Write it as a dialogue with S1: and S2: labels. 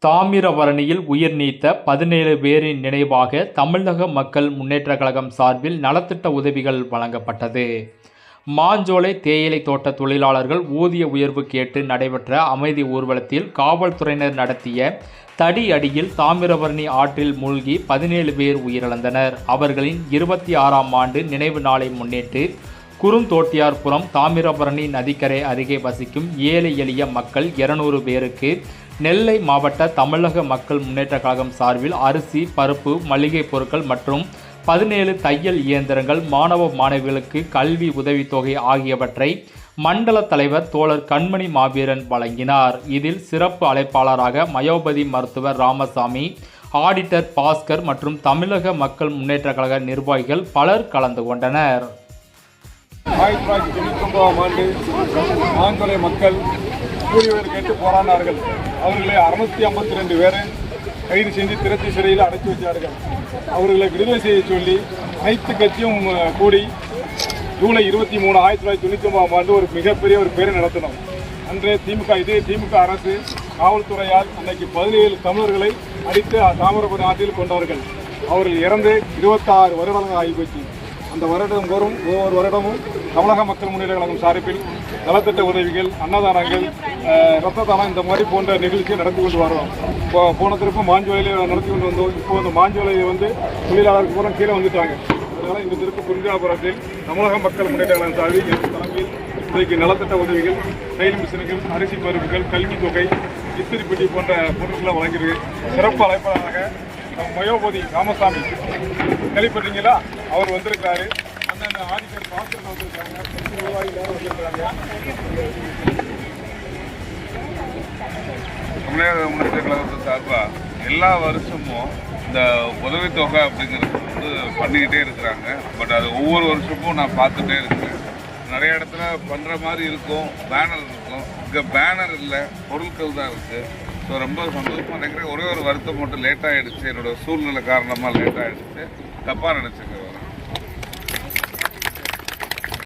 S1: தாமிரபரணியில் உயிர் நீத்த 17 பேரின் நினைவாக தமிழக மக்கள் முன்னேற்றக் கழகம் சார்பில் நலத்திட்ட உதவிகள் வழங்கப்பட்டது. மாஞ்சோலை தேயிலை தோட்ட தொழிலாளர்கள் ஊதிய உயர்வு கேட்டு நடைபெற்ற அமைதி ஊர்வலத்தில் காவல்துறையினர் நடத்திய தடி அடியில் தாமிரபரணி ஆற்றில் மூழ்கி 17 பேர் உயிரிழந்தனர். அவர்களின் 26ஆம் ஆண்டு நினைவு நாளை முன்னிட்டு குறுந்தோட்டியார்புரம் தாமிரபரணி நதிக்கரை அருகே வசிக்கும் ஏழை எளிய மக்கள் 200 பேருக்கு நெல்லை மாவட்ட தமிழக மக்கள் முன்னேற்றக் கழகம் சார்பில் அரிசி, பருப்பு, மளிகை பொருட்கள் மற்றும் 17 தையல் இயந்திரங்கள், மாணவ மாணவிகளுக்கு கல்வி உதவித்தொகை ஆகியவற்றை மண்டல தலைவர் தோழர் கண்மணி மாவீரன் வழங்கினார். இதில் சிறப்பு அழைப்பாளராக மயோபதி மருத்துவர் ராமசாமி, ஆடிட்டர் பாஸ்கர் மற்றும் தமிழக மக்கள் முன்னேற்றக் கழக நிர்வாகிகள் பலர் கலந்து கொண்டனர்.
S2: 1999ஆம் ஆண்டு மாஞ்சோலை மக்கள் கூலி உயர்வு கேட்டு போராடினார்கள். அவர்களை 652 பேரை கைது செஞ்சு திரட்டி சிறையில் அடைச்சி வச்சார்கள். அவர்களை விடுதலை செய்ய சொல்லி அனைத்து கட்சியும் கூடி ஜூலை 23, 1999ஆம் ஆண்டு ஒரு மிகப்பெரிய ஒரு பேரை நடத்தினோம். அன்றே திமுக அரசு காவல்துறையால் அன்னைக்கு 17 தமிழர்களை அடித்து தாமிரபரணி ஆற்றில் கொண்டார்கள். அவர்கள் இறந்து 26 வருடங்கள் ஆகிப்போச்சு. அந்த வருடம் வரும் ஒவ்வொரு வருடமும் தமிழக மக்கள் முன்னேற்ற கழகம் சார்பில் நலத்திட்ட உதவிகள், அன்னதானங்கள், ரத்த தானம் இந்த மாதிரி போன்ற நிகழ்ச்சியை நடத்தி கொண்டு வரோம். இப்போ போன திருப்பம் மாஞ்சோலையில் நடத்தி கொண்டு வந்தோம். இப்போ அந்த மாஞ்சோலையில் தொழிலாளருக்கு பூரா கீழே வந்துட்டாங்க. அதனால் இந்த திருப்பு குறிஞ்சாபுரத்தில் தமிழக மக்கள் முன்னேற்ற கழகம் சார்பில் என் தலைமையில் இன்றைக்கு நலத்திட்ட உதவிகள், தையல் மிஷின்கள், அரிசி பருப்புகள், கல்வித் தொகை, இஸ்திரி பெட்டி போன்ற பொருட்களை வழங்கியிருக்கு. சிறப்பு அழைப்பாளராக மயோபதி ராமசாமி கேள்விப்பட்டீங்களா, அவர் வந்திருக்காரு. அண்ணன் ஆடிட்டர் பாஸ்கர் வந்திருக்காங்க. வந்திருக்காங்க.
S3: தமிழக முன்னேற்ற கழகத்தின் சார்பாக எல்லா வருஷமும் இந்த உதவித்தொகை அப்படிங்கிறது பண்ணிக்கிட்டே இருக்கிறாங்க. பட் அது ஒவ்வொரு வருஷமும் நான் பார்த்துட்டே இருக்கிறேன். நிறைய இடத்துல பண்ணுற மாதிரி இருக்கும், பேனர் இருக்கும். இங்கே பேனர் இல்லை, பொருட்கள் தான் இருக்குது. ஸோ ரொம்ப சந்தோஷமாக நினைக்கிறேன். ஒரே ஒரு வருத்தம் மட்டும் லேட்டாகிடுச்சு, என்னோடய சூழ்நிலை காரணமாக லேட்டாகிடுச்சு. தப்பாக நினச்சிக்க